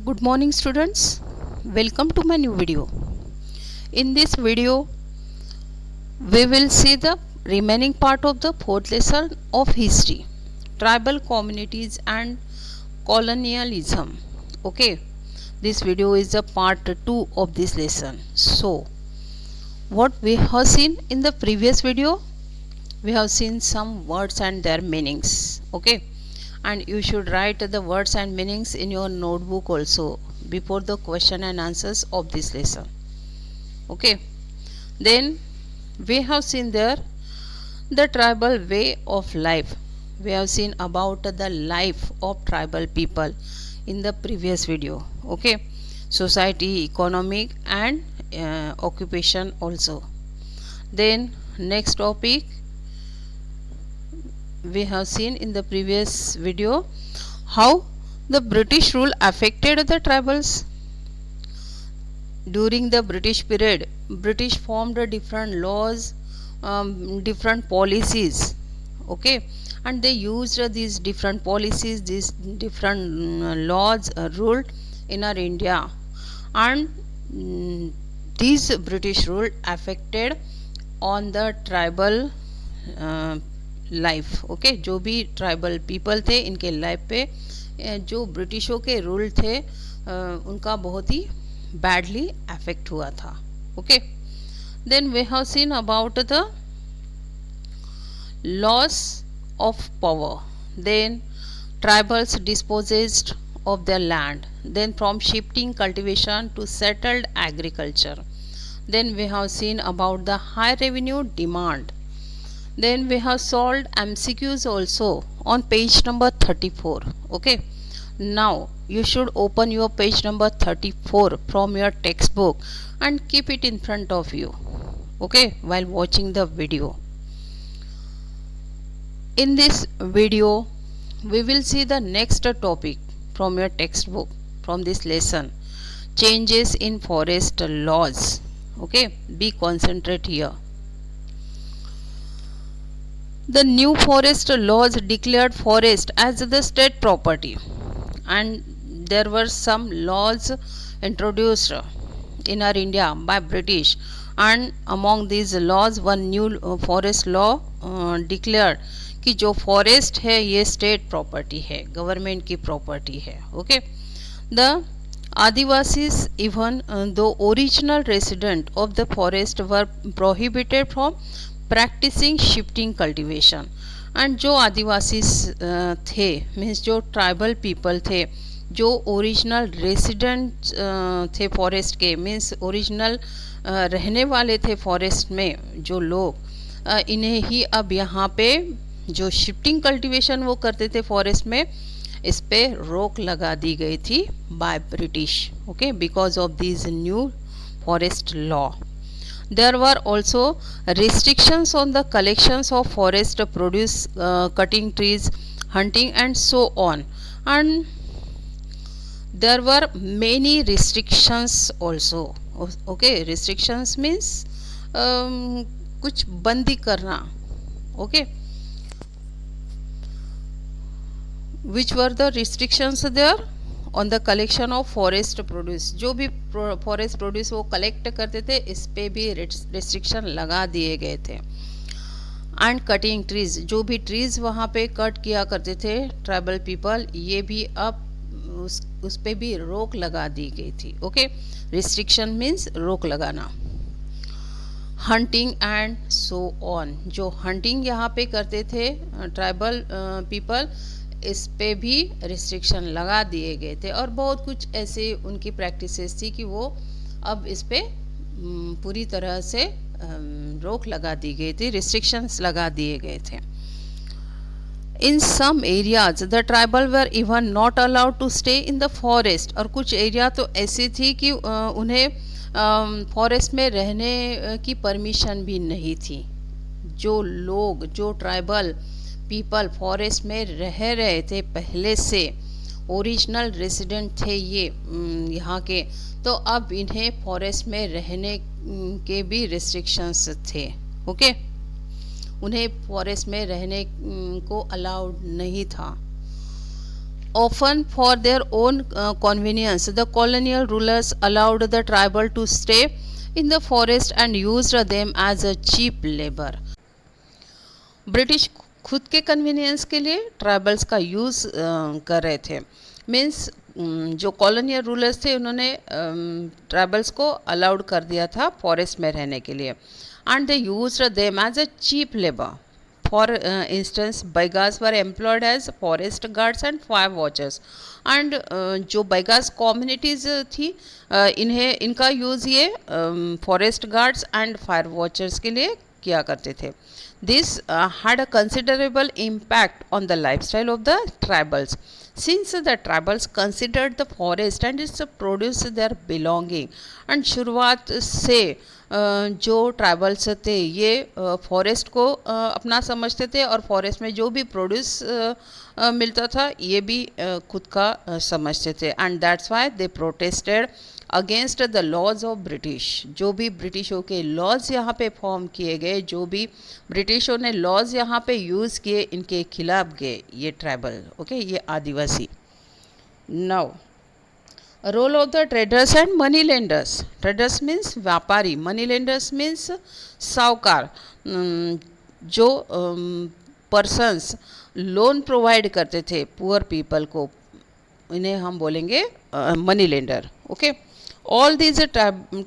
Good morning students, welcome to my new video. In this video we will see the remaining part of the fourth lesson of history, tribal communities and colonialism. Okay, this video is the part 2 of this lesson. So what we have seen in the previous video, we have seen some words and their meanings. Okay, and you should write the words and meanings in your notebook also before the question and answers of this lesson. Okay, then we have seen there the tribal way of life. We have seen about the life of tribal people in the previous video. Okay, society, economic and occupation also. Then next topic we have seen in the previous video how the British rule affected the tribals. During the British period, British formed different laws, different policies. Okay, and they used these different policies, these different laws ruled in our India, and these British rule affected on the tribal life. Okay, जो भी tribal people थे इनके life पे जो ब्रिटिशों के rule थे उनका बहुत ही बैडली अफेक्ट हुआ था. Okay, then we have seen about the loss of power. Then tribals dispossessed of their land, then from shifting cultivation to settled agriculture. Then we have seen about the high revenue demand. Then we have solved MCQs also on page number 34. Okay, now you should open your page number 34 from your textbook and keep it in front of you, okay, while watching the video. In this video we will see the next topic from your textbook, from this lesson, changes in forest laws. Okay, be concentrate here. The new forest laws declared forest as the state property, and there were some laws introduced in our India by British, and among these laws one new forest law declared कि जो forest है ये state property है, government की property है. Okay, the Adivasis even though original resident of the forest were prohibited from practicing shifting cultivation. And जो आदिवासी थे, मीन्स जो ट्राइबल पीपल थे, जो ओरिजिनल रेसिडेंट थे फॉरेस्ट के, मीन्स ओरिजिनल रहने वाले थे फॉरेस्ट में जो लोग, इन्हें ही अब यहाँ पे जो शिफ्टिंग कल्टीवेशन वो करते थे फॉरेस्ट में, इस पे रोक लगा दी गई थी by British. Okay, because of this new forest law. There were also restrictions on the collections of forest produce, cutting trees, hunting and so on. And there were many restrictions also. Okay, restrictions means कुछ बंदी करना. Okay, which were the restrictions there on the collection of forest produce. जो भी forest produce वो collect करते थे इस पे भी रिस्ट्रिक्शन लगा दिए गए थे. एंड कटिंग ट्रीज, जो भी ट्रीज वहाँ पे कट किया करते थे ट्राइबल पीपल, ये भी अब उस पे भी रोक लगा दी गई थी. ओके, रिस्ट्रिक्शन मीन्स रोक लगाना. हंटिंग एंड सो ऑन, जो हंटिंग यहाँ पे करते थे ट्राइबल पीपल, इस पे भी रिस्ट्रिक्शन लगा दिए गए थे. और बहुत कुछ ऐसे उनकी प्रैक्टिसेस थी कि वो अब इस पे पूरी तरह से रोक लगा दी गई थी, रिस्ट्रिक्शंस लगा दिए गए थे. In some areas the tribal were even not allowed to stay in the forest. और कुछ एरिया तो ऐसी थी कि उन्हें फॉरेस्ट में रहने की परमिशन भी नहीं थी. जो लोग, जो ट्राइबल पीपल फॉरेस्ट में रह रहे थे पहले से, ओरिजिनल रेसिडेंट थे ये यहाँ के, तो अब इन्हें फॉरेस्ट में रहने के भी रिस्ट्रिक्शंस थे. ओके, उन्हें फॉरेस्ट में रहने को अलाउड नहीं था. Often for their own convenience, the colonial rulers allowed the tribal to stay in the forest and used them as a cheap labor. British खुद के कन्वीनियंस के लिए ट्राइबल्स का यूज़ कर रहे थे. मीन्स जो कॉलोनियल रूलर्स थे उन्होंने ट्राइबल्स को अलाउड कर दिया था फॉरेस्ट में रहने के लिए. And they used them as a cheap labour. For instance Baigas were employed as forest guards and fire watchers. And जो बैगास कम्युनिटीज़ थी इनका यूज़ ये forest guards and fire watchers के लिए किया करते थे. This had a considerable impact on the lifestyle of the tribals, since the tribals considered the forest and its produce their belonging. And शुरुआत से जो ट्राइबल्स थे ये फॉरेस्ट को अपना समझते थे और फॉरेस्ट में जो भी प्रोड्यूस मिलता था ये भी खुद का समझते थे. And that's why they protested against the laws of British. जो भी ब्रिटिशों के लॉज यहाँ पे फॉर्म किए गए, जो भी ब्रिटिशों ने लॉज यहाँ पे यूज़ किए, इनके खिलाफ गए ये ट्राइबल. ओके, ये आदिवासी. Now role of the traders and money lenders. Traders means व्यापारी, मनी लेंडर्स मीन्स साहूकार. जो पर्सन्स लोन प्रोवाइड करते थे पुअर पीपल को, इन्हें हम बोलेंगे money lender. Okay, all these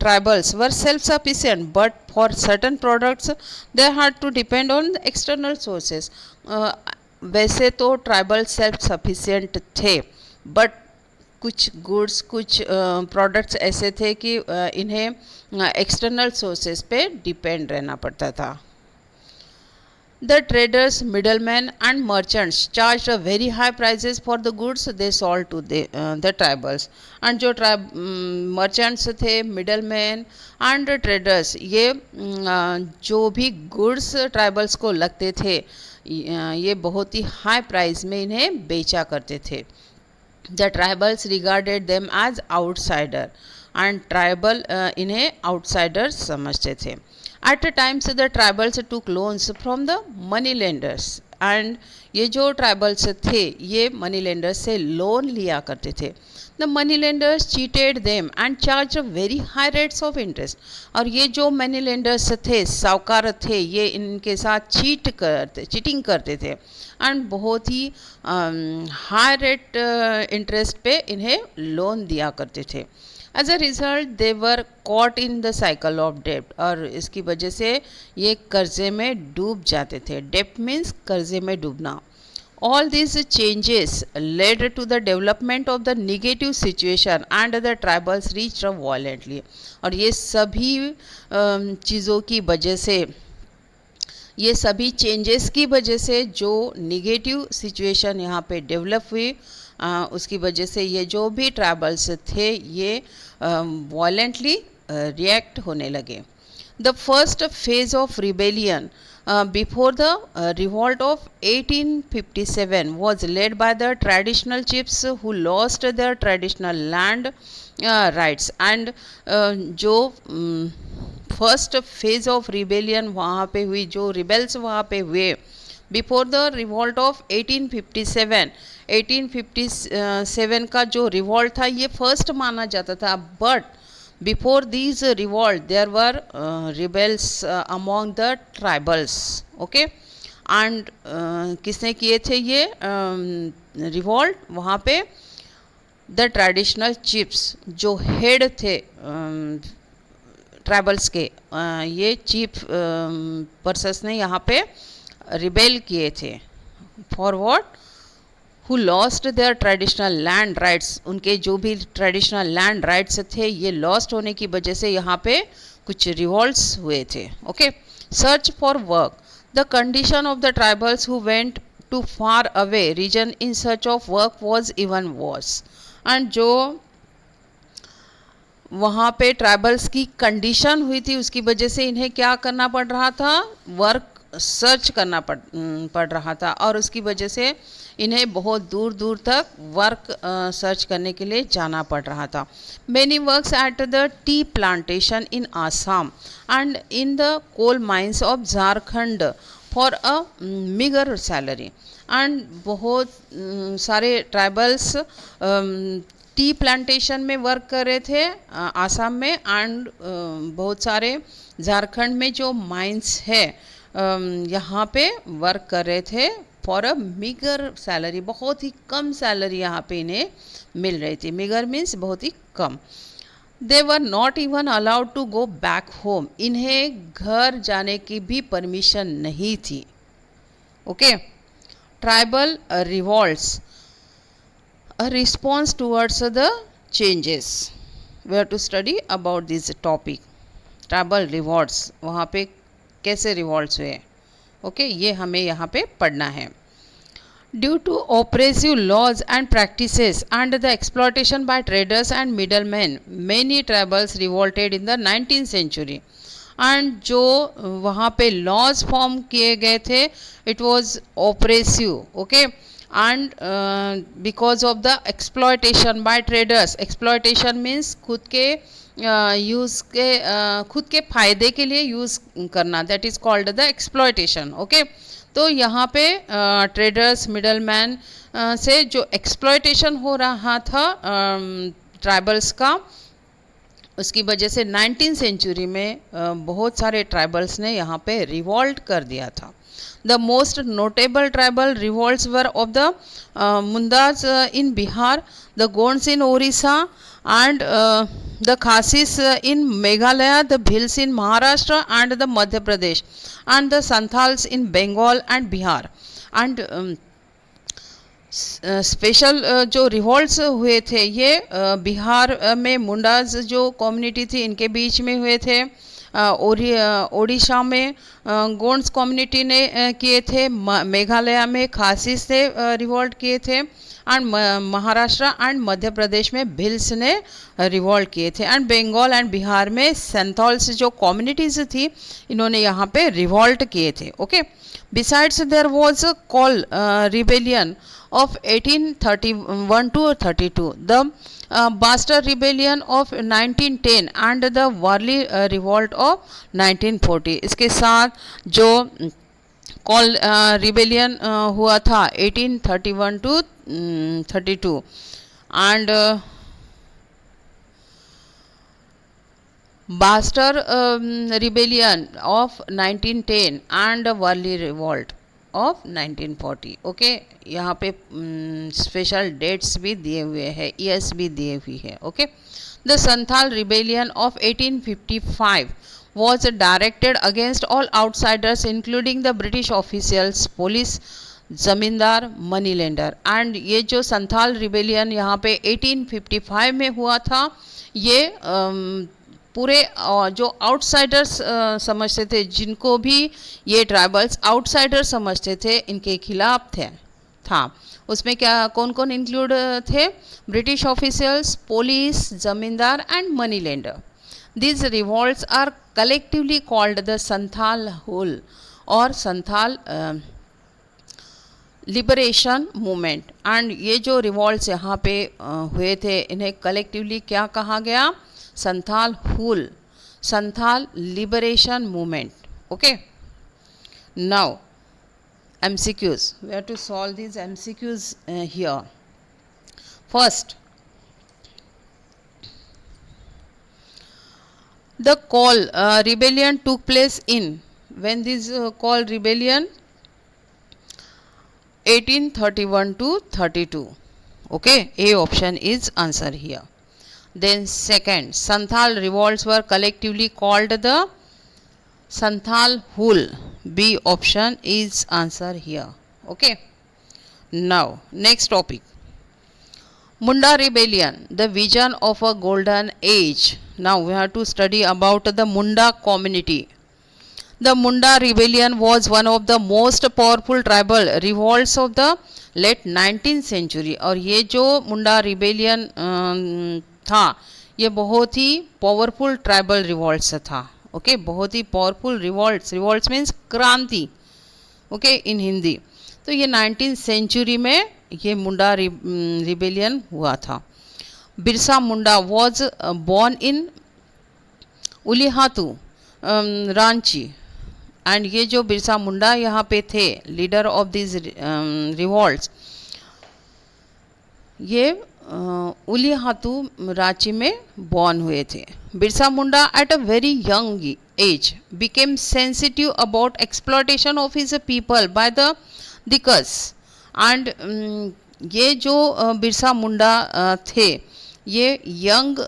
tribals were self-sufficient, but for certain products they had to depend on external sources. वैसे तो ट्राइबल सेल्फ सफिशिएंट थे, बट कुछ गुड्स, कुछ प्रोडक्ट्स ऐसे थे कि इन्हें एक्सटर्नल सोर्सेज पे डिपेंड रहना पड़ता था. The traders, middlemen and merchants charged very high prices for the goods they sold to the tribals. And जो merchants थे, middlemen and traders, ये जो भी goods tribals को लगते थे ये बहुत ही high price में इन्हें बेचा करते थे. The tribals regarded them as outsider and tribal इन्हें outsiders समझते थे. At times the tribals took loans from the money lenders. And ये जो tribals थे ये money lenders से लोन लिया करते थे. The money lenders cheated them and charged very high rates of interest. और ये जो money lenders थे, साहूकार थे, ये इनके साथ चीटिंग करते थे एंड बहुत ही हाई रेट इंटरेस्ट पे इन्हें लोन दिया करते थे. As a result they were caught in the cycle of डेप्ट. और इसकी वजह से ये कर्जे में डूब जाते थे. डेप्ट मीन्स कर्जे में डूबना. All this changes led to the development of the negative situation and the tribals reach violently. और ये सभी चीज़ों की वजह से, ये सभी चेंजेस की वजह से जो निगेटिव सिचुएशन यहाँ पे डेवलप हुई, उसकी वजह से ये जो भी ट्राइबल्स थे ये वायलेंटली रिएक्ट होने लगे. The first phase of rebellion before the revolt of 1857 was led by the traditional chiefs who lost their traditional land rights. And जो फर्स्ट फेज ऑफ रिबेलियन वहाँ पे हुई, जो रिबेल्स वहाँ पे हुए बिफोर द रिवॉल्ट ऑफ 1857 का जो रिवॉल्ट था ये फर्स्ट माना जाता था. But before this revolt there were rebels among the tribals. Okay, and किसने किए थे ये रिवॉल्ट? वहाँ पे द ट्रेडिशनल चीफ्स जो हेड थे ट्राइबल्स के, ये चीफ पर्सन्स ने यहाँ पे रिबेल किए थे. For what? Who lost their traditional land rights. उनके जो भी ट्रेडिशनल लैंड राइट्स थे ये लॉस्ट होने की वजह से यहाँ पे कुछ रिवॉल्ट्स हुए थे. Okay, search for work. The condition of the tribals who went to far away region in search of work was even worse. And जो वहाँ पे ट्राइबल्स की कंडीशन हुई थी उसकी वजह से इन्हें क्या करना पड़ रहा था? वर्क सर्च करना पड़ रहा था. और उसकी वजह से इन्हें बहुत दूर दूर तक वर्क सर्च करने के लिए जाना पड़ रहा था. Many works at the tea plantation in Assam and in the coal mines of Jharkhand for a meagre salary. And बहुत सारे ट्राइबल्स टी प्लांटेशन में वर्क कर रहे थे आसाम में, एंड बहुत सारे झारखंड में जो माइंस है यहाँ पे वर्क कर रहे थे फॉर अ मिगर सैलरी, बहुत ही कम सैलरी यहाँ पे इन्हें मिल रही थी। मिगर मीन्स बहुत ही कम। They were not even allowed to go back home, इन्हें घर जाने की भी परमिशन नहीं थी। Okay, tribal revolts, a response towards the changes, we have to study about this topic। Tribal revolts, वहाँ पे कैसे रिवॉल्ट्स हुए, ओके ये हमें यहाँ पे पढ़ना है। Due to oppressive laws and practices and the exploitation by traders and middleman, many tribals revolted in the 19th century. And जो वहाँ पे लॉज फॉर्म किए गए थे, it was oppressive, okay, and because of the exploitation by traders, exploitation means खुद के use के खुद के फायदे के लिए यूज़ करना, that is called the exploitation। Okay, तो यहाँ पे ट्रेडर्स मिडलमैन से जो एक्सप्लॉयटेशन हो रहा था ट्राइबल्स का, उसकी वजह से 19th सेंचुरी में बहुत सारे ट्राइबल्स ने यहाँ पे रिवॉल्ट कर दिया था। The most notable tribal revolts were of the Mundas in Bihar, the Gonds in Orissa, and the Khasis in Meghalaya, the Bhils in Maharashtra and the Madhya Pradesh, and the Santhals in Bengal and Bihar। And special जो revolts हुए थे ये बिहार में मुंडाज जो community थी इनके बीच में हुए थे, ओडिशा में गोंड्स कम्युनिटी ने किए थे, मेघालय में खासी से रिवॉल्ट किए थे, एंड महाराष्ट्र एंड मध्य प्रदेश में भिल्स ने रिवॉल्ट किए थे, एंड बंगाल एंड बिहार में सेंथॉल्स जो कम्युनिटीज़ थी इन्होंने यहाँ पे रिवॉल्ट किए थे। Okay, besides there was a Kol rebellion of 1831 to 32, the Bastard Rebellion of 1910 and the Warli Revolt of 1940। इसके साथ जो कॉल रिबेलियन हुआ था 1831 to 32 and Bastard Rebellion of 1910 and Warli Revolt of 1940। Okay, यहाँ पे स्पेशल डेट्स भी दिए हुए हैं, ईयर्स भी दिए हुई है। Okay, the Santhal rebellion of 1855 was directed against all outsiders including the British officials, police, जमींदार, मनी लेंडर। एंड ये जो संथाल रिबेलियन यहाँ पे 1855 में हुआ था, ये पूरे जो आउटसाइडर्स समझते थे, जिनको भी ये ट्राइबल्स आउटसाइडर समझते थे, इनके खिलाफ था। उसमें क्या कौन कौन इंक्लूड थे? British officials, police, zamindar and money lender. These revolts are collectively called the Santhal Hul और संथाल लिबरेशन मूवमेंट। एंड ये जो रिवॉल्ट्स यहाँ पे हुए थे इन्हें कलेक्टिवली क्या कहा गया? Santhal Hul, Santhal liberation movement. Okay, now MCQs, we have to solve these MCQs here। First, the call rebellion took place in, when this call rebellion 1831 to 32। okay, A option is answer here। Then second, Santhal revolts were collectively called the Santhal Hul। B option is answer here। okay, now next topic, Munda rebellion, the vision of a golden age। now we have to study about the Munda community। The Munda rebellion was one of the most powerful tribal revolts of the late 19th century। और ये जो Munda rebellion था ये बहुत ही powerful tribal revolts था। Okay, बहुत ही powerful revolts means क्रांति। Okay, इन हिंदी। तो ये 19th सेंचुरी में ये मुंडा रिबेलियन हुआ था। Birsa Munda was born in Ulihatu, Ranchi, and ये जो बिरसा मुंडा यहाँ पे थे, लीडर ऑफ दिस रिवॉल्ट्स, ये उलिहातू रांची में बॉर्न हुए थे. Birsa Munda at a very young age became sensitive about exploitation of his people by the dikus. And ये जो बिरसा मुंडा थे, ये यंग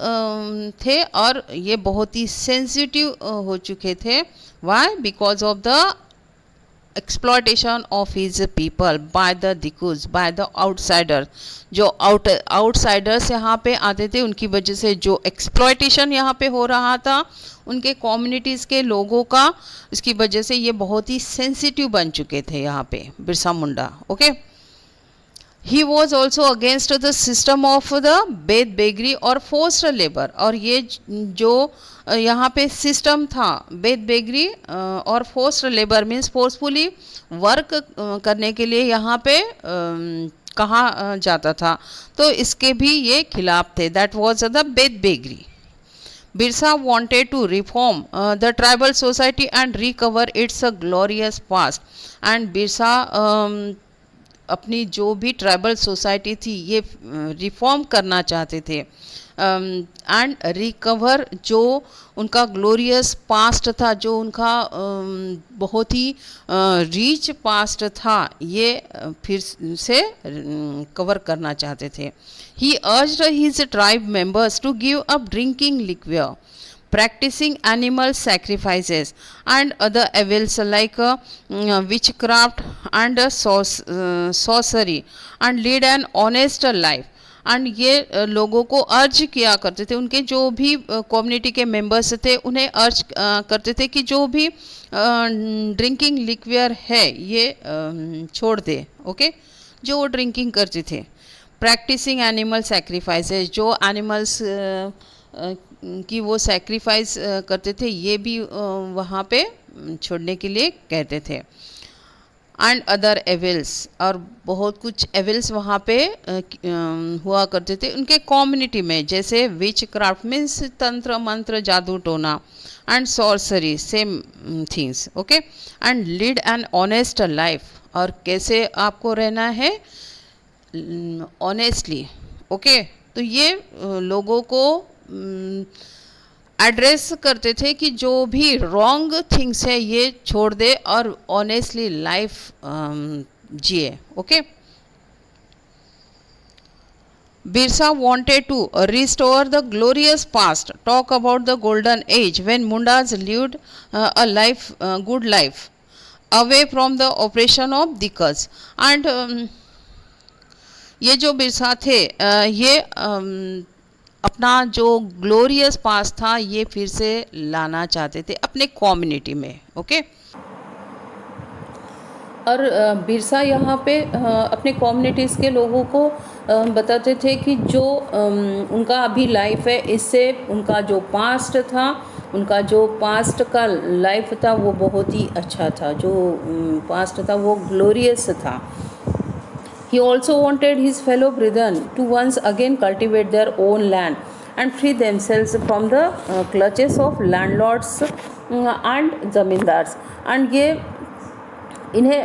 थे और ये बहुत ही सेंसिटिव हो चुके थे. Why? Because of the exploitation of his people by the Dikus, by the outsiders. जो outsiders यहाँ पे आते थे, उनकी वजह से जो exploitation यहाँ पे हो रहा था उनके communities के लोगों का, इसकी वजह से ये बहुत ही sensitive बन चुके थे यहाँ पे Birsa Munda. Okay. He was also against the system of the beth begari और फोर्स्ड लेबर. और ये जो यहाँ पे सिस्टम था बेद बेगरी और forced labour means forcefully work करने के लिए यहाँ पे कहा जाता था, तो इसके भी ये खिलाफ थे. That was the beth begari. Birsa wanted to reform the tribal society and recover its glorious past. And Birsa अपनी जो भी ट्राइबल सोसाइटी थी ये रिफॉर्म करना चाहते थे एंड रिकवर जो उनका ग्लोरियस पास्ट था, जो उनका बहुत ही रिच पास्ट था, ये फिर से कवर करना चाहते थे. He urged his tribe members to give up drinking liquid, practicing animal sacrifices and other evils like witchcraft and sorcery and lead an honest life. And ये लोगों को अर्ज किया करते थे, उनके जो भी कम्युनिटी के मेंबर्स थे उन्हें अर्ज करते थे कि जो भी ड्रिंकिंग लिक्वियर है ये छोड़ दे. ओके. जो वो ड्रिंकिंग करते थे. प्रैक्टिसिंग एनिमल सेक्रीफाइसेस, जो एनिमल्स कि वो सेक्रीफाइस करते थे, ये भी वहाँ पे छोड़ने के लिए कहते थे. एंड अदर एविल्स, और बहुत कुछ एविल्स वहाँ पे हुआ करते थे उनके कम्युनिटी में, जैसे विच क्राफ्ट मीन्स तंत्र मंत्र जादू टोना, and sorcery same things. Okay. And lead an honest life, और कैसे आपको रहना है ऑनेस्टली. ओके. तो ये लोगों को एड्रेस करते थे कि जो भी रॉन्ग थिंग्स है ये छोड़ दे और ऑनेस्टली लाइफ जिए. Okay. Birsa wanted to restore the glorious past, talk about the golden age when Mundas lived a life, good life, away from the oppression of Dikas. And ये जो बिरसा थे ये अपना जो ग्लोरियस पास्ट था ये फिर से लाना चाहते थे अपने कम्युनिटी में. ओके. और बिरसा यहाँ पे अपने कम्युनिटीज़ के लोगों को बताते थे कि जो उनका अभी लाइफ है, इससे उनका जो पास्ट था, उनका जो पास्ट का लाइफ था वो बहुत ही अच्छा था, जो पास्ट था वो ग्लोरियस था. He also wanted his fellow brethren to once again cultivate their own land and free themselves from the clutches of landlords and zamindars. And ये इन्हें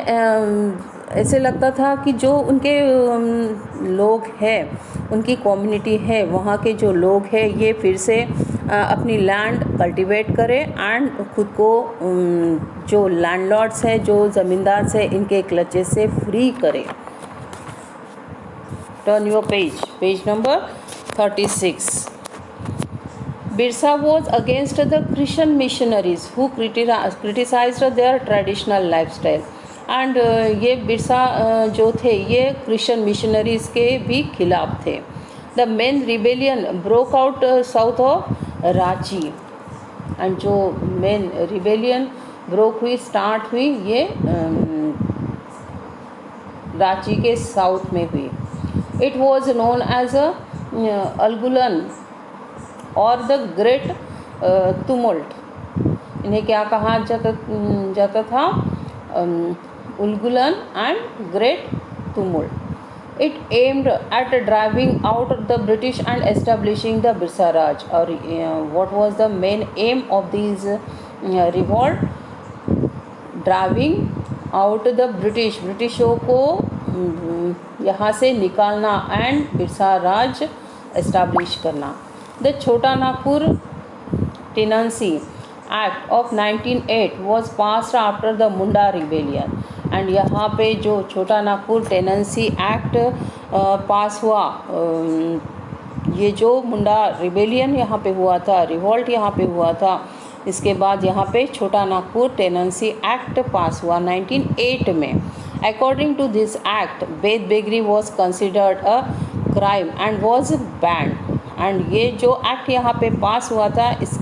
ऐसे लगता था कि जो उनके लोग हैं, उनकी कम्युनिटी है, वहाँ के जो लोग हैं ये फिर से अपनी लैंड कल्टीवेट करें एंड खुद को जो लैंडलॉर्ड्स हैं, जो ज़मींदार हैं, इनके क्लचेस से फ्री करें. Turn your page number 36. Birsa was against the Christian missionaries who criticized their traditional lifestyle. And ये बिरसा जो थे ये क्रिश्चियन मिशनरीज के भी खिलाफ थे. The main rebellion broke out south of Ranchi. And जो मेन रिबेलियन ब्रोक हुई, स्टार्ट हुई, ये रांची के साउथ में हुई. It was known as अलगुलन और द ग्रेट तुमुल्ट. इन्हें क्या कहा जाता था? Ulgulan and great tumult. It aimed at driving out the British and establishing the Birsa Raj. और what was the main aim of these revolt? Driving out the ब्रिटिशों को यहाँ से निकालना एंड बिरसा राज एस्टैब्लिश करना। द छोटा Nagpur tenancy act of 1908 was passed after the Munda rebellion. And यहाँ पे जो छोटा नागपुर टेनेंसी एक्ट पास हुआ, ये जो मुंडा रिबेलियन यहाँ पे हुआ था, रिवॉल्ट यहाँ पे हुआ था, इसके बाद यहाँ पे छोटा नागपुर टेनेंसी एक्ट पास हुआ 1908 में। According to this act beth begari was considered a crime and was banned. And ये जो एक्ट यहाँ पे पास हुआ था, इस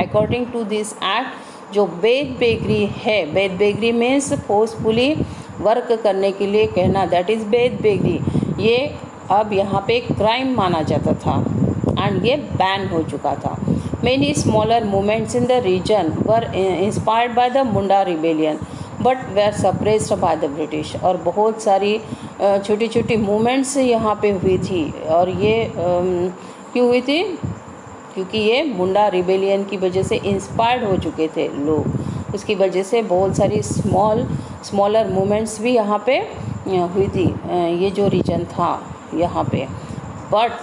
अकॉर्डिंग टू दिस एक्ट जो बेद बेगरी है, बेद बेगरी मीन्स फोर्सफुली वर्क करने के लिए कहना, दैट इज़ बेद बेगरी, ये अब यहाँ पे क्राइम माना जाता था एंड ये बैन हो चुका था। Many smaller movements in the region were inspired by the Munda rebellion but were suppressed by the British। और बहुत सारी छोटी छोटी मूवमेंट्स यहाँ पे हुई थी, और ये क्यों हुई थी? क्योंकि ये मुंडा रिबेलियन की वजह से इंस्पायर्ड हो चुके थे लोग, उसकी वजह से बहुत सारी स्मॉलर मूवमेंट्स भी यहाँ पे हुई थी, ये जो रीजन था यहाँ पे। But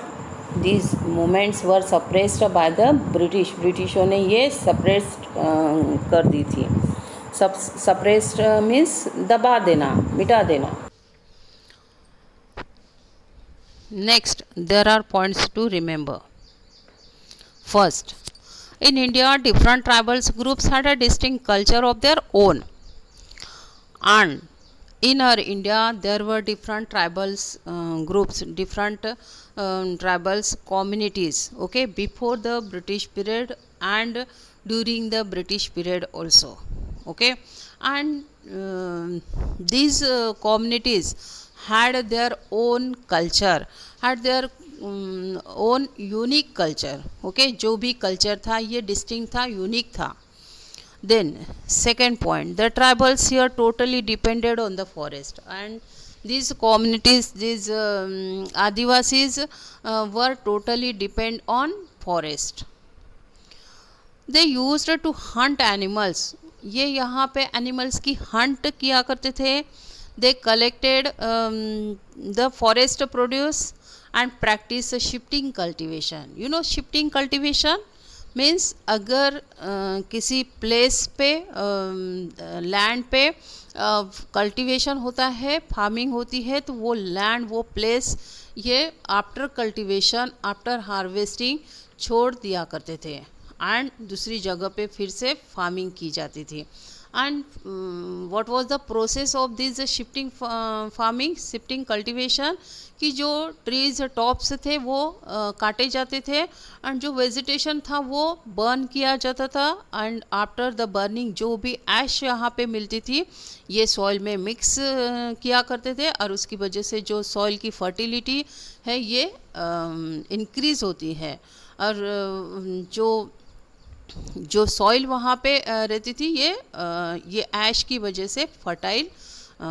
these movements were suppressed by the British। ब्रिटिशों ने ये सप्रेस्ड कर दी थी। सप्रेस्ड मीन्स दबा देना, मिटा देना। Next there are points to remember. First, in India different tribal groups had a distinct culture of their own, and in our India there were different tribals groups, different tribals communities, okay, before the British period and during the British period also, okay. And these communities had their own culture, had their own unique culture, okay, जो भी culture था ये distinct था, unique था। Then second point, the tribals here totally depended on the forest, and these communities, these Adivasis were totally depend on forest। They used to hunt animals, ये यहाँ पे animals की hunt किया करते थे। They collected the forest produce and practice shifting cultivation। You know shifting cultivation means अगर किसी place पे लैंड पे कल्टीवेशन होता है, फार्मिंग होती है, तो वो लैंड, वो प्लेस ये आफ्टर कल्टीवेशन, आफ्टर हार्वेस्टिंग छोड़ दिया करते थे एंड दूसरी जगह पे फिर से फार्मिंग की जाती थी। And what was the process of this shifting farming, shifting cultivation, कि जो ट्रीज टॉप्स थे वो काटे जाते थे एंड जो वेजिटेशन था वो बर्न किया जाता था, एंड आफ्टर द बर्निंग जो भी ऐश यहाँ पे मिलती थी ये सॉइल में मिक्स किया करते थे, और उसकी वजह से जो सॉइल की फर्टिलिटी है ये इंक्रीज़ होती है, और जो सॉइल वहाँ पे रहती थी ये ऐश की वजह से फर्टाइल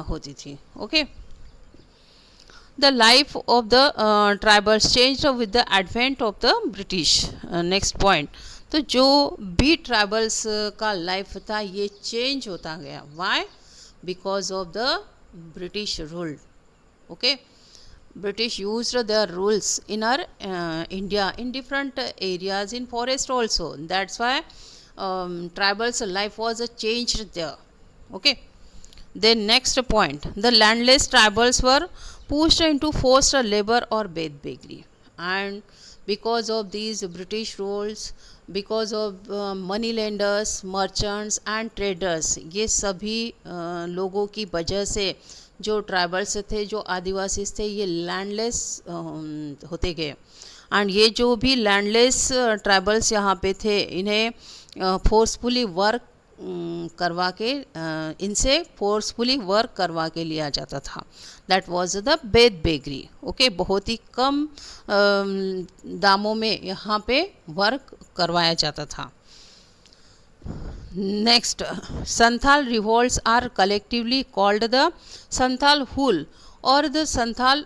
होती थी, okay. The life of the tribals changed with the advent of the British। next point, तो जो भी ट्राइबल्स का लाइफ था ये चेंज होता गया। Why? Because of the British rule, okay। British used their rules in our India in different areas, in forest also, that's why tribals life was changed there, okay। Then next point, the landless tribals were pushed into forced labor or bedbeggary, and because of these British rules, because of money lenders, merchants and traders, ये सभी लोगों की वजह से जो tribals थे, जो आदिवासी थे, ये लैंडलेस होते गए। एंड ये जो भी लैंडलेस ट्राइबल्स यहाँ पे थे, इन्हें फोर्सफुली वर्क करवा के इनसे फोर्सफुली वर्क करवा के लिया जाता था। That was the beth begari, okay. बहुत ही कम दामों में यहाँ पे वर्क करवाया जाता था। Next, Santhal revolts are collectively called the Santhal Hul और the Santhal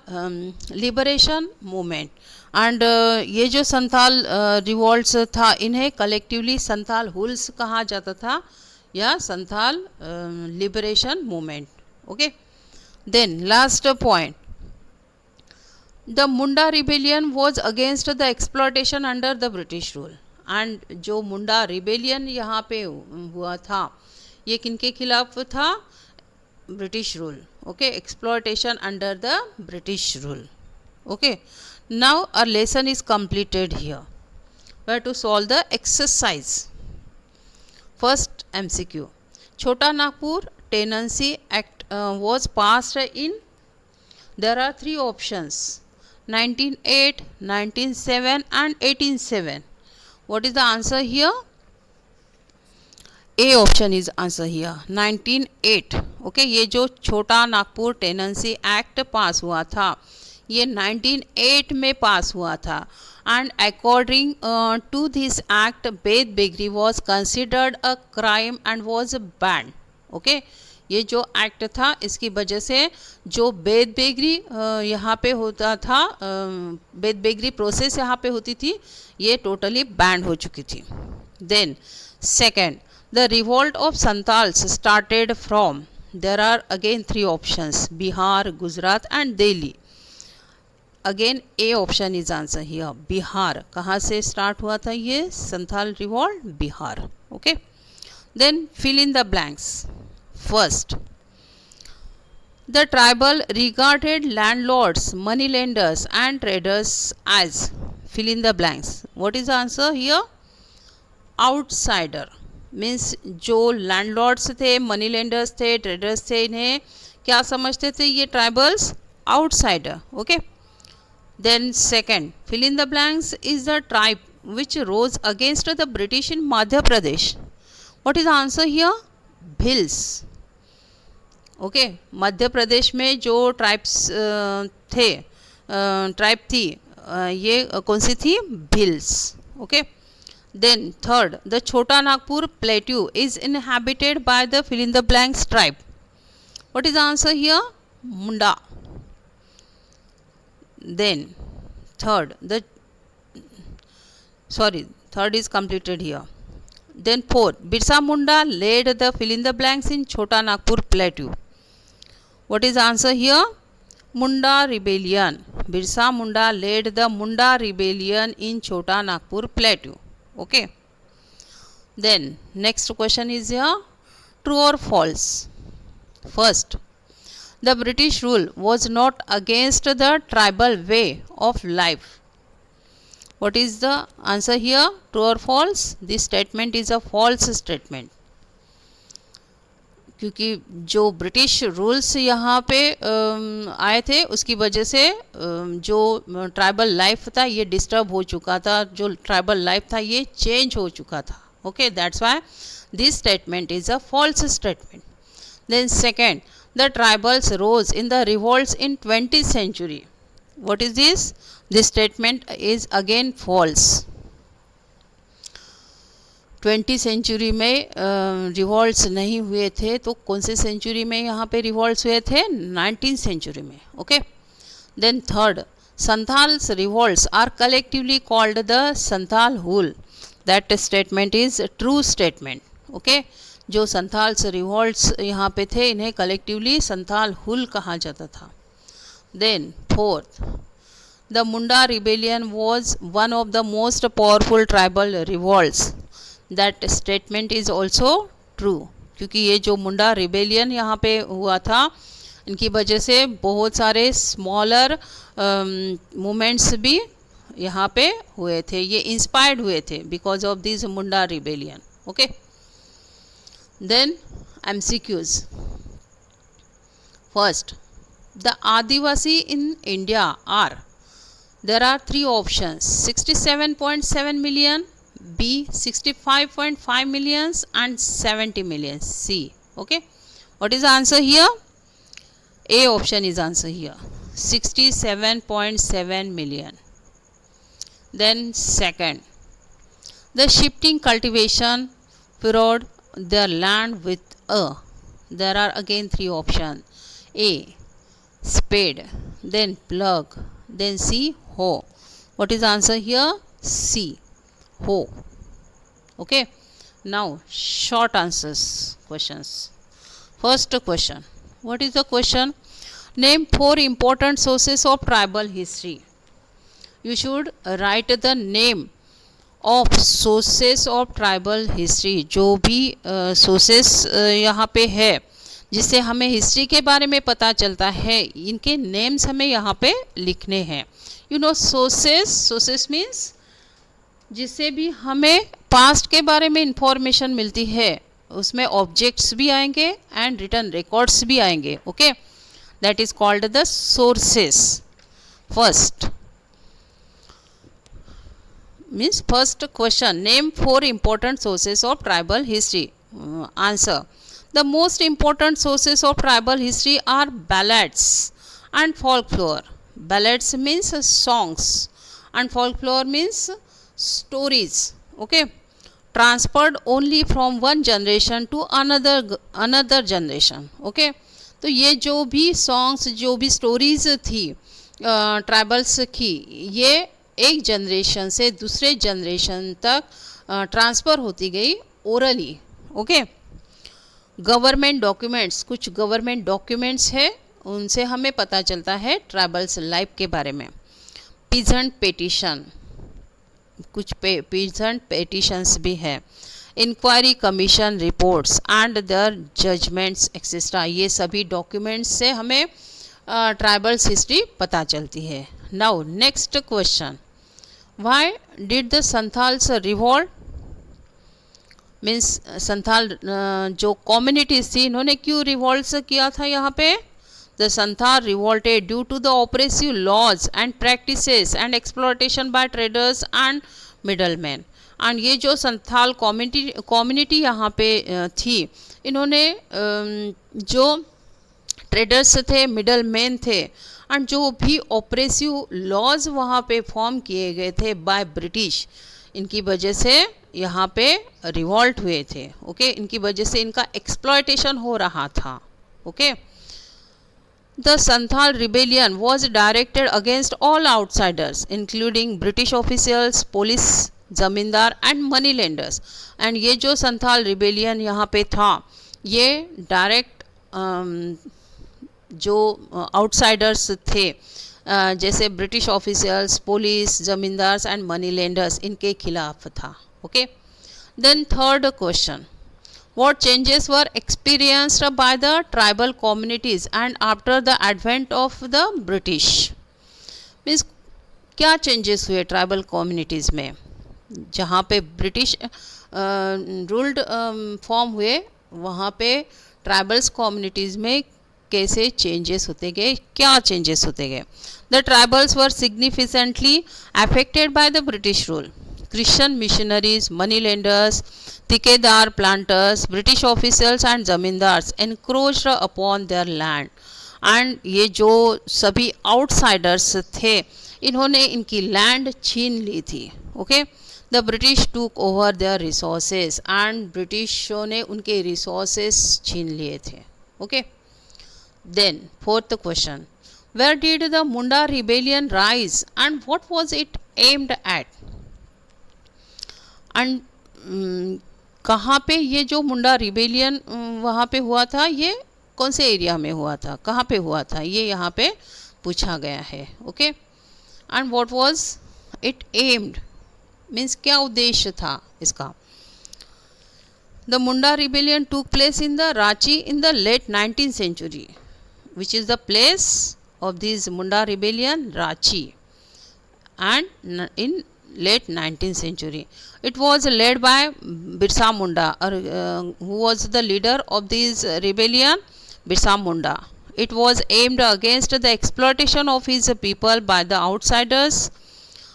liberation movement. And ये जो संथाल रिवोल्ट्स था इन्हें कलेक्टिवली संथाल हुल्स कहा जाता था। या Santhal liberation movement. Okay. Then last point, the Munda rebellion was against the exploitation under the British rule. And जो मुंडा रिबेलियन यहाँ पे हुआ था, ये किनके खिलाफ था? British rule. Okay. Exploitation under the British rule. Okay. Now our lesson is completed here. We have to solve the exercise. First MCQ. Chota Nagpur Tenancy Act was passed in, there are three options, 1908, 1907 and 1807. What is the answer here? A option is answer here, 1908. Okay. ये जो छोटा Nagpur tenancy act पास हुआ था, ये 1908 में pass हुआ था. And according to this act beth begari was considered a crime and was banned. Okay. ये जो एक्ट था, इसकी वजह से जो बेद बेगरी यहाँ पे होता था, बेद बेगरी प्रोसेस यहाँ पे होती थी, ये टोटली बैंड हो चुकी थी. Then second, the revolt of Santals started from, there are again three options, Bihar, Gujarat and Delhi. Again A option is answer here, Bihar. कहाँ से start हुआ था ये Santhal revolt? Bihar. Okay. Then fill in the blanks. First, the tribal regarded landlords, moneylenders and traders as, fill in the blanks. What is the answer here? Outsider. Means जो landlords थे, money lenders थे, traders थे, इन्हें क्या समझते थे ये tribals? Outsider. Okay. Then second, fill in the blanks, is the tribe which rose against the British in Madhya Pradesh. What is the answer here? Bhils. Okay. Madhya Pradesh में जो ट्राइब्स थे, ट्राइब थी, ये कौन सी थी? Bhils. Okay. Then third, the Chota Nagpur plateau is inhabited by the fill in the blanks tribe. What is the answer here? Munda. Then third, third is completed here. Then fourth, Birsa Munda led the fill in the blanks in Chota Nagpur plateau. What is the answer here? Munda rebellion. Birsa Munda led the Munda rebellion in Chota Nagpur plateau. Okay. Then next question is here, true or false. First, the British rule was not against the tribal way of life. What is the answer here? True or false? This statement is a false statement. क्योंकि जो British rules यहाँ पे आए थे, उसकी वजह से जो ट्राइबल लाइफ था ये डिस्टर्ब हो चुका था, जो ट्राइबल लाइफ था ये चेंज हो चुका था. Okay. That's why this statement is a false statement. Then second, the tribals rose in the revolts in 20th century. What is this? This statement is again false. 20th century में revolts नहीं हुए थे, तो कौन से century में यहाँ पे रिवॉल्ट्स हुए थे? 19th सेंचुरी में. Okay. Then third, Santhals revolts are collectively called the Santhal Hul. That statement is true statement. Okay. जो संथाल्स रिवॉल्ट्स यहाँ पे थे, इन्हें कलेक्टिवली संथाल हुल कहा जाता था. Then fourth, the Munda rebellion was one of the most powerful tribal revolts. That statement is also true. क्योंकि ये जो मुंडा रिबेलियन यहाँ पे हुआ था, इनकी वजह से बहुत सारे स्मॉलर मूवमेंट्स भी यहाँ पे हुए थे, ये इंस्पायर्ड हुए थे because of this Munda rebellion. Okay. Then MCQs. First, the Adivasi in India are, there are three options, 67.7 million, B 65.5 millions and 70 millions, C. Okay. What is the answer here? A option is answer here, 67.7 million. Then second, the shifting cultivation furrowed their land with a, there are again three options, A spade, then plug, then C hoe. What is the answer here? C hoe. Okay. Now, short answers questions. First question. What is the question? Name 4 important sources of tribal history. You should write the name of sources of tribal history. जो भी sources यहाँ पे है जिससे हमें history के बारे में पता चलता है, इनके नेम्स हमें यहाँ पे लिखने हैं. यू नो सोर्सेस मीन्स जिससे भी हमें पास्ट के बारे में इंफॉर्मेशन मिलती है, उसमें ऑब्जेक्ट्स भी आएंगे एंड रिटन रिकॉर्ड्स भी आएंगे. Okay, that is called the sources. First means first question, name 4 important sources of tribal history. Answer, the most important sources of tribal history are ballads and folklore. Ballads means songs and folklore means stories. Okay, transferred only from one generation to another generation. Okay, तो ये जो भी songs, जो भी stories थी tribals की, ये एक जनरेशन से दूसरे जनरेशन तक ट्रांसफ़र होती गई ओरली. ओके, गवर्नमेंट डॉक्यूमेंट्स, कुछ गवर्नमेंट डॉक्यूमेंट्स है, उनसे हमें पता चलता है ट्राइबल्स लाइफ के बारे में. पीजेंट पेटिशन, कुछ पीजेंट पेटिशंस भी है. Inquiry commission reports and their judgements etcetera, ये सभी डॉक्यूमेंट्स से हमें ट्राइबल्स हिस्ट्री पता चलती है. Now next question, why did the Santhals revolt. Means Santhal जो कम्युनिटीज थी, इन्होंने क्यों रिवॉल्ट किया था यहाँ पे. The Santhal revolted due to the oppressive laws and practices and exploitation by traders and middleman. And ये जो संथाल कम्युनिटी यहाँ पे थी, इन्होंने जो ट्रेडर्स थे, मिडल मैन थे, एंड जो भी ऑपरेसिव लॉज वहाँ पे फॉर्म किए गए थे बाय ब्रिटिश, इनकी वजह से यहाँ पे रिवॉल्ट हुए थे. ओके, इनकी वजह से इनका एक्सप्लॉयटेशन हो रहा था. Okay, the Santhal rebellion was directed against all outsiders including British officials, police, ज़मींदार एंड मनी लेंडर्स. एंड ये जो संथाल रिबेलियन यहाँ पे था, ये डायरेक्ट जो आउटसाइडर्स थे, जैसे British officials, police, zamindars and money lenders, इनके खिलाफ था. Okay, then third question, what changes were experienced by the tribal communities and after the advent of the British. Means क्या चेंजेस हुए ट्राइबल कम्युनिटीज़ में, जहाँ पे ब्रिटिश रूल्ड फॉर्म हुए, वहाँ पे ट्राइबल्स कम्युनिटीज़ में कैसे चेंजेस होते गए, क्या चेंजेस होते गए. The tribals were significantly affected by the British rule. Christian missionaries, money lenders, ठेकेदार, planters, British officials and zamindars encroached upon their land. And ये जो सभी आउटसाइडर्स थे, इन्होंने इनकी लैंड छीन ली थी. Okay, the British took over their resources, and ब्रिटिशों ने उनके रिसोर्सेज छीन लिए थे. Okay, then fourth question, where did the Munda rebellion rise and what was it aimed at. And कहाँ पे ये जो मुंडा रिबेलियन वहाँ पे हुआ था, ये कौन से एरिया में हुआ था, कहाँ पे हुआ था, ये यहाँ पे पूछा गया है. Okay, and what was it aimed, means क्या उद्देश्य था इसका. The Munda rebellion took place in the Ranchi in the late 19th century, which is the place of this Munda rebellion, Ranchi, and in late 19th century. It was led by Birsa Munda, who was the leader of this rebellion, Birsa Munda. It was aimed against the exploitation of his people by the outsiders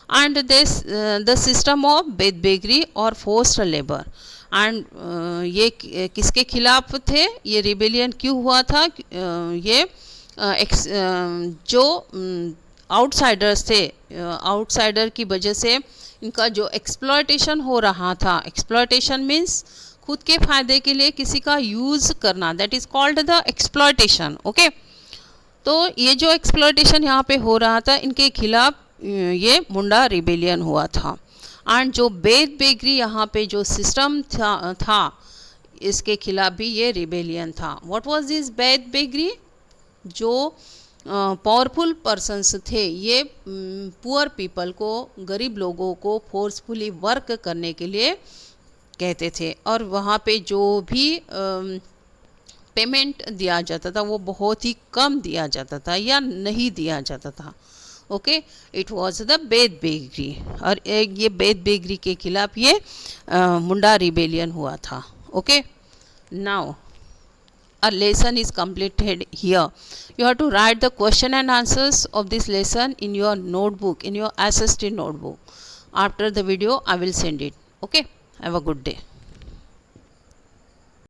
and the system of bedbeggary or forced labor. And ये किसके खिलाफ थे, ये rebellion क्यों हुआ था, ये जो आउटसाइडर्स थे, आउटसाइडर की वजह से इनका जो एक्सप्लॉयटेशन हो रहा था. एक्सप्लॉयटेशन मीन्स खुद के फ़ायदे के लिए किसी का यूज़ करना, that is called the exploitation. Okay, तो ये जो एक्सप्लॉयटेशन यहाँ पे हो रहा था, इनके खिलाफ ये मुंडा रिबेलियन हुआ था. एंड जो बेद बेगरी यहाँ पे जो सिस्टम था इसके खिलाफ भी ये रिबेलियन था. What was this beth begari? जो पावरफुल पर्सन्स थे ये पुअर पीपल को, गरीब लोगों को फोर्सफुली वर्क करने के लिए कहते थे, और वहाँ पे जो भी पेमेंट दिया जाता था वो बहुत ही कम दिया जाता था या नहीं दिया जाता था. Okay, it was the beth begari, और ये बेद बेगरी के खिलाफ ये मुंडा रिबेलियन हुआ था. Okay, now a lesson is completed here. You have to write the question and answers of this lesson in your notebook, in your SST notebook. After the video I will send it. Okay, have a good day.